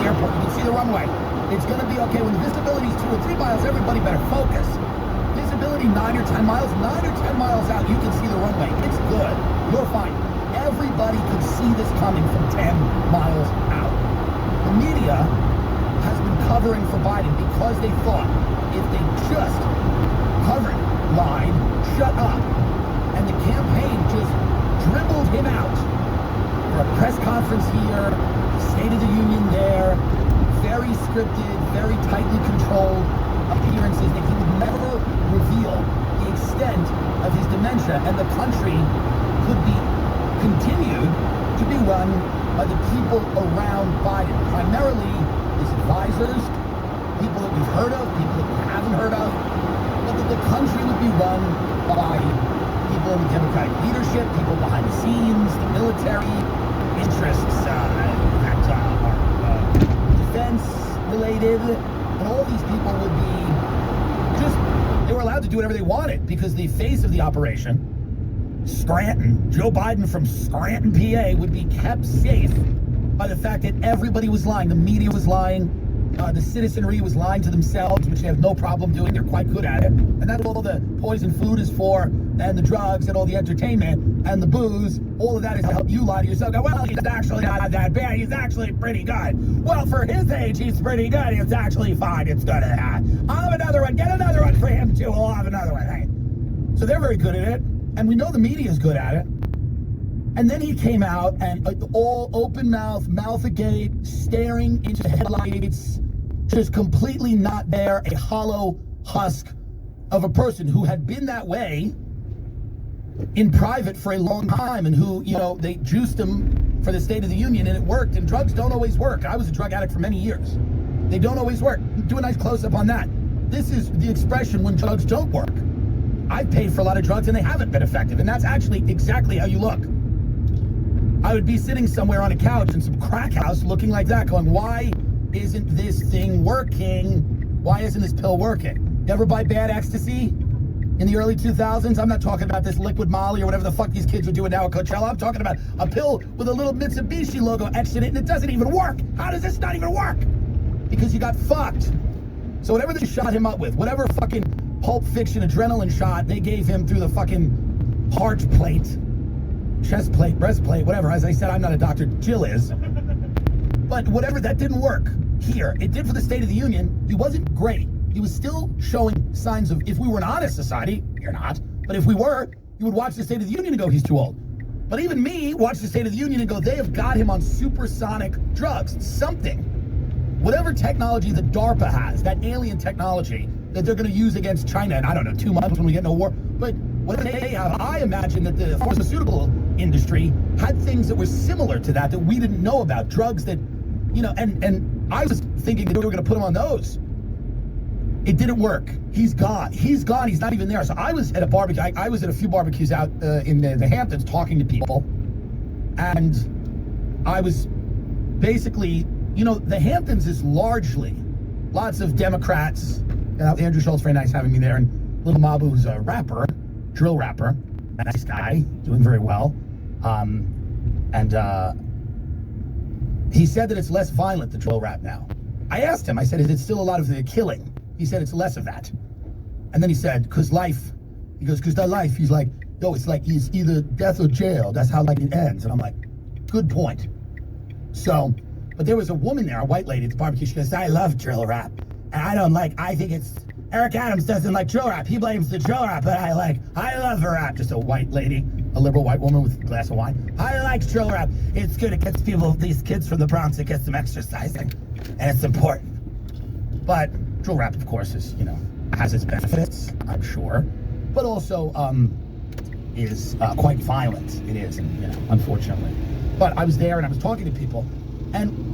the airport. You can see the runway. It's going to be okay. When the visibility is 2 or 3 miles, everybody better focus. Visibility 9 or 10 miles, 9 or 10 miles out, you can see the runway. It's good. You're fine. Everybody could see this coming from 10 miles out. The media has been covering for Biden because they thought if they just covered, lied, shut up, and the campaign just dribbled him out for a press conference here, State of the Union there, very scripted, very tightly controlled appearances, that he would never reveal the extent of his dementia, and the country could be continued to be run by the people around Biden, primarily his advisors, people that we've heard of, people that we haven't heard of, but that the country would be run by people in the Democratic leadership, people behind the scenes, the military, interests that are defense related, and all these people would be just, they were allowed to do whatever they wanted because the face of the operation, Scranton, Joe Biden from Scranton, PA, would be kept safe by the fact that everybody was lying. The media was lying. The citizenry was lying to themselves, which they have no problem doing. They're quite good at it. And that's what all the poison food is for, and the drugs, and all the entertainment, and the booze. All of that is to help you lie to yourself. Go, well, he's actually not that bad. He's actually pretty good. Well, for his age, he's pretty good. It's actually fine. It's good. I'll have another one. Get another one for him, too. I'll have another one. Hey. So they're very good at it. And we know the media is good at it. And then he came out and all open mouth agape, staring into the headlights, just completely not there, a hollow husk of a person who had been that way in private for a long time, and who, you know, they juiced him for the State of the Union and it worked. And drugs don't always work. I was a drug addict for many years. They don't always work. Do a nice close-up on that. This is the expression when drugs don't work. I've paid for a lot of drugs and they haven't been effective, and that's actually exactly how you look. I would be sitting somewhere on a couch in some crack house looking like that, going, why isn't this thing working? Why isn't this pill working? You ever buy bad ecstasy in the early 2000s? I'm not talking about this liquid Molly or whatever the fuck these kids are doing now at Coachella. I'm talking about a pill with a little Mitsubishi logo etched in it, and it doesn't even work. How does this not even work? Because you got fucked. So whatever they shot him up with, whatever fucking Pulp Fiction adrenaline shot they gave him through the fucking heart plate, chest plate, breastplate, whatever. As I said, I'm not a doctor. Jill is. But whatever, that didn't work here. It did for the State of the Union. He wasn't great. He was still showing signs of, if we were an honest society, you're not, but if we were, you would watch the State of the Union and go, he's too old. But even me watch the State of the Union and go, they have got him on supersonic drugs, something. Whatever technology that DARPA has, that alien technology that they're going to use against China in, I don't know, 2 months when we get no war. But what they have, I imagine that the pharmaceutical industry had things that were similar to that we didn't know about. Drugs that, you know, and I was thinking that we were going to put him on those. It didn't work. He's gone. He's gone. He's not even there. So I was at a barbecue. I was at a few barbecues out in the Hamptons talking to people. And I was basically, you know, the Hamptons is largely lots of Democrats. Andrew Schultz, very nice having me there. And Little Mabu, who's a rapper, drill rapper, nice guy, doing very well. He said that it's less violent, the drill rap now. I asked him, I said, is it still a lot of the killing? He said it's less of that. And then he said, because life, he goes, because that life, he's like, yo, it's like it's either death or jail. That's how like it ends. And I'm like, good point. So, but there was a woman there, a white lady at the barbecue. She goes, I love drill rap. And I think it's, Eric Adams doesn't like drill rap. He blames the drill rap, but I love her rap. Just a white lady, a liberal white woman with a glass of wine. I like drill rap. It's good. It gets people, these kids from the Bronx, it gets them exercising. And it's important. But drill rap, of course, is, you know, has its benefits, I'm sure. But also is quite violent. It is, you know, unfortunately. But I was there and I was talking to people. And